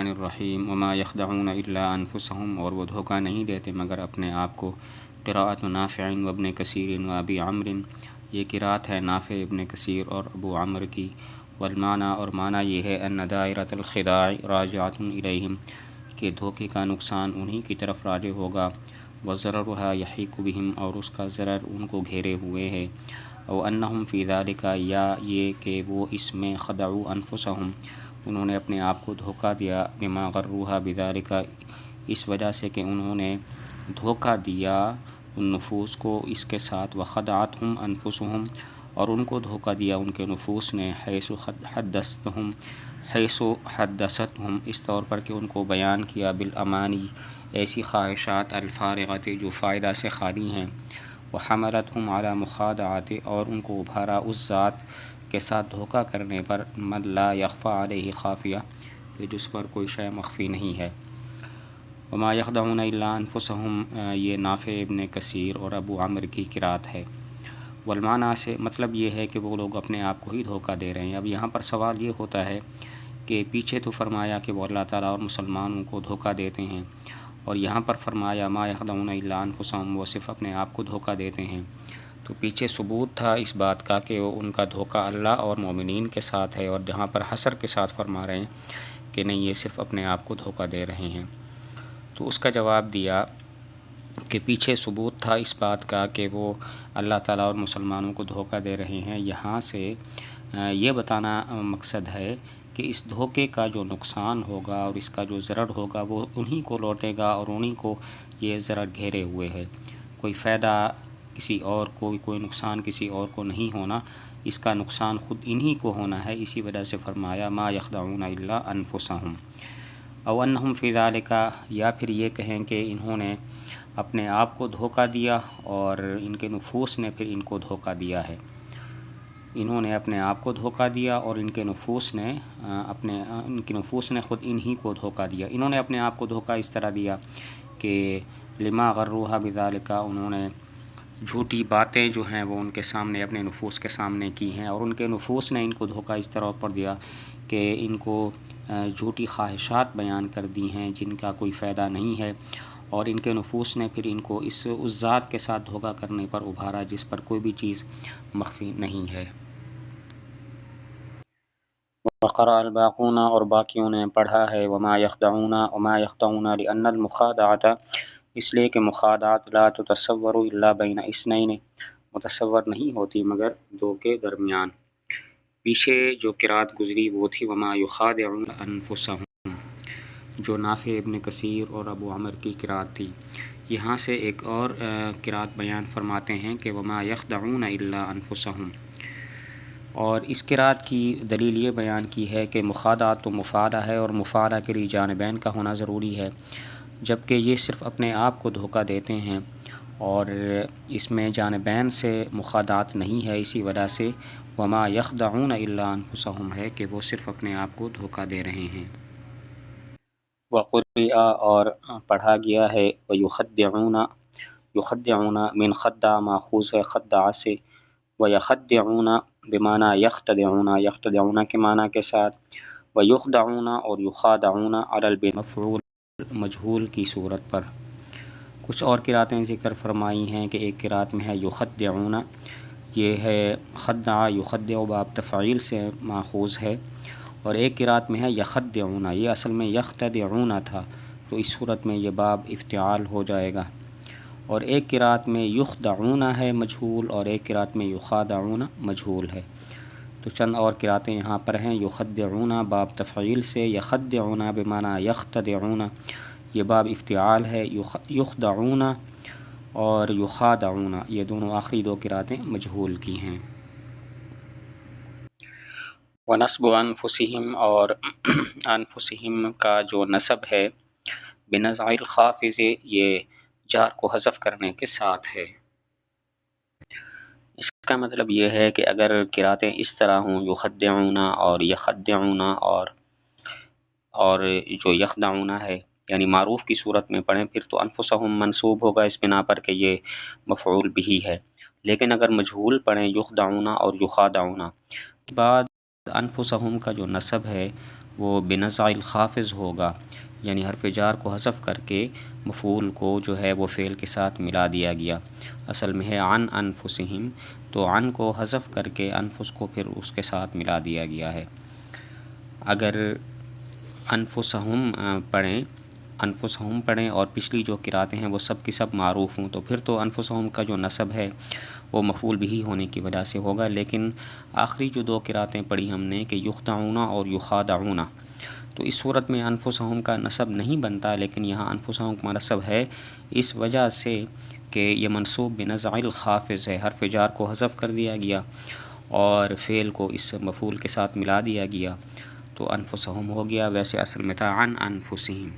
الرحمن الرحیم وما یخدعون الا انفسهم، اور وہ دھوکہ نہیں دیتے مگر اپنے آپ کو۔ قراءۃ نافع و ابن کثیر و ابی عمر، یہ قراءت ہے نافع، ابن کثیر اور ابو عمر کی۔ والمعنی، اور معنی یہ ہے ان دائرۃ الخداع راجعۃ الیہم، کہ دھوکے کا نقصان انہی کی طرف راجع ہوگا۔ وضررها یحیق بہم، اور اس کا ضرر ان کو گھیرے ہوئے ہے۔ او انہم فی ذلک، یا یہ کہ وہ اس میں خدعوا انفسہم، انہوں نے اپنے آپ کو دھوکہ دیا، بما غروها بذلک، اس وجہ سے کہ انہوں نے دھوکہ دیا ان نفوس کو اس کے ساتھ، وخدعتہم انفسہم، اور ان کو دھوکہ دیا ان کے نفوس نے، حیث حدثتہم، اس طور پر کہ ان کو بیان کیا، بالامانی، ایسی خواہشات، الفارغۃ، جو فائدہ سے خالی ہیں، وحملتہم علی مخادعۃ، اور ان کو ابھارا اس ذات کے ساتھ دھوکہ کرنے پر، من لا یخفی علیہ خافیہ، کہ جس پر کوئی شے مخفی نہیں ہے۔ وما یخدعون الا انفسہم، یہ نافع، ابن کثیر اور ابو عمر کی قراءت ہے۔ والمعنی سے مطلب یہ ہے کہ وہ لوگ اپنے آپ کو ہی دھوکہ دے رہے ہیں۔ اب یہاں پر سوال یہ ہوتا ہے کہ پیچھے تو فرمایا کہ وہ اللہ تعالیٰ اور مسلمانوں کو دھوکہ دیتے ہیں، اور یہاں پر فرمایا ما یخدعون الا انفسہم، وہ صرف اپنے آپ کو دھوکہ دیتے ہیں۔ تو پیچھے ثبوت تھا اس بات کا کہ ان کا دھوکہ اللہ اور مومنین کے ساتھ ہے، اور جہاں پر حصر کے ساتھ فرما رہے ہیں کہ نہیں، یہ صرف اپنے آپ کو دھوکہ دے رہے ہیں۔ تو اس کا جواب دیا کہ پیچھے ثبوت تھا اس بات کا کہ وہ اللہ تعالیٰ اور مسلمانوں کو دھوکہ دے رہے ہیں۔ یہاں سے یہ بتانا مقصد ہے کہ اس دھوکے کا جو نقصان ہوگا اور اس کا جو ضرر ہوگا وہ انہی کو لوٹے گا، اور انہی کو یہ ضرر گھیرے ہوئے ہے۔ کوئی فائدہ کسی اور کو، کوئی نقصان کسی اور کو نہیں ہونا، اس کا نقصان خود انہی کو ہونا ہے۔ اسی وجہ سے فرمایا ما یخدعون الا انفسہم۔ او انہم فی ذلک، یا پھر یہ کہیں کہ انہوں نے اپنے آپ کو دھوکہ دیا اور ان کے نفوس نے پھر ان کو دھوکہ دیا ہے۔ انہوں نے اپنے آپ کو دھوکہ دیا اور ان کے نفوس نے خود انہی کو دھوکہ دیا۔ انہوں نے اپنے آپ کو دھوکہ اس طرح دیا کہ لما غروها بذلک، انہوں نے جھوٹی باتیں جو ہیں وہ ان کے سامنے، اپنے نفوس کے سامنے کی ہیں، اور ان کے نفوس نے ان کو دھوکہ اس طرح پر دیا کہ ان کو جھوٹی خواہشات بیان کر دی ہیں جن کا کوئی فائدہ نہیں ہے، اور ان کے نفوس نے پھر ان کو اس ذات کے ساتھ دھوکہ کرنے پر ابھارا جس پر کوئی بھی چیز مخفی نہیں ہے۔ وقرأ الباقون، اور باقیوں نے پڑھا ہے وما یخدعون لأن المخادعۃ، اس لیے کہ مخادعت لا تتصور الا بین اثنین، متصور نہیں ہوتی مگر دو کے درمیان۔ پیچھے جو قرأت گزری وہ تھی وما یخادعون انفسہم، جو نافع، ابن کثیر اور ابو عمر کی قرأت تھی۔ یہاں سے ایک اور قرأت بیان فرماتے ہیں کہ وما یخدعون الا انفسہم، اور اس قرأت کی دلیل یہ بیان کی ہے کہ مخادعت تو مفعلہ ہے، اور مفعلہ کے لیے جانبین کا ہونا ضروری ہے، جبکہ یہ صرف اپنے آپ کو دھوکہ دیتے ہیں اور اس میں جانبین سے مخادعت نہیں ہے۔ اسی وجہ سے وما یخدعون الا انفسہم ہے کہ وہ صرف اپنے آپ کو دھوکہ دے رہے ہیں۔ وقرئ، اور پڑھا گیا ہے ویخدعون، یخدعون من خدع ماخوذ ہے خدع سے، ویخدعون بمعنی یختدعون، یختدعون کے معنی کے ساتھ، ویخدعون اور یخادعون علی المفعول مجہول کی صورت پر۔ کچھ اور قرأتیں ذکر فرمائی ہیں کہ ایک قرأت میں ہے یخدعون، یہ ہے خدع یخدع باب تفعیل سے ماخوذ ہے، اور ایک قرأت میں ہے یخدعون، یہ اصل میں یختدعون تھا، تو اس صورت میں یہ باب افتعال ہو جائے گا۔ اور ایک قرأت میں یخدعون ہے مجہول، اور ایک قرأت میں یخادعون مجہول ہے۔ تو چند اور قرأتیں یہاں پر ہیں، یخدعون باب تفعیل سے، یخدعون بمعنی یختدعون یہ باب افتعال ہے، یخدعون اور یخادعون یہ دونوں آخری دو قرأتیں مجہول کی ہیں۔ ونصب انفسہم، اور انفسہم کا جو نصب ہے بنزع الخافض، یہ جار کو حذف کرنے کے ساتھ ہے۔ اس کا مطلب یہ ہے کہ اگر قرأتیں اس طرح ہوں یخدعون اور یخدعون اور جو یخدعون ہے یعنی معروف کی صورت میں پڑھیں پھر تو انفسہم منصوب ہوگا اس بنا پر کہ یہ مفعول بھی ہے، لیکن اگر مجہول پڑھیں یخدعون اور یخادعون، بعد انفسہم کا جو نصب ہے وہ بنزع الخافض ہوگا، یعنی حرف جار کو حذف کر کے مفعول کو جو ہے وہ فعل کے ساتھ ملا دیا گیا۔ اصل میں ہے عن انفسہم، تو عن کو حذف کر کے انفس کو پھر اس کے ساتھ ملا دیا گیا ہے۔ اگر انفسہم پڑھیں اور پچھلی جو قراتیں ہیں وہ سب کی سب معروف ہوں، تو پھر تو انفسہم کا جو نصب ہے وہ مفعول بھی ہونے کی وجہ سے ہوگا، لیکن آخری جو دو قراتیں پڑھی ہم نے کہ یخدعون اور یخادعون، تو اس صورت میں انفسہم کا نصب نہیں بنتا، لیکن یہاں انفسہم کا نصب ہے اس وجہ سے کہ یہ منصوب بنزع الخافض ہے، حرف جار کو حذف کر دیا گیا اور فعل کو اس مفعول کے ساتھ ملا دیا گیا، تو انفسہم ہو گیا، ویسے اصل میں تھا عن انفسہم۔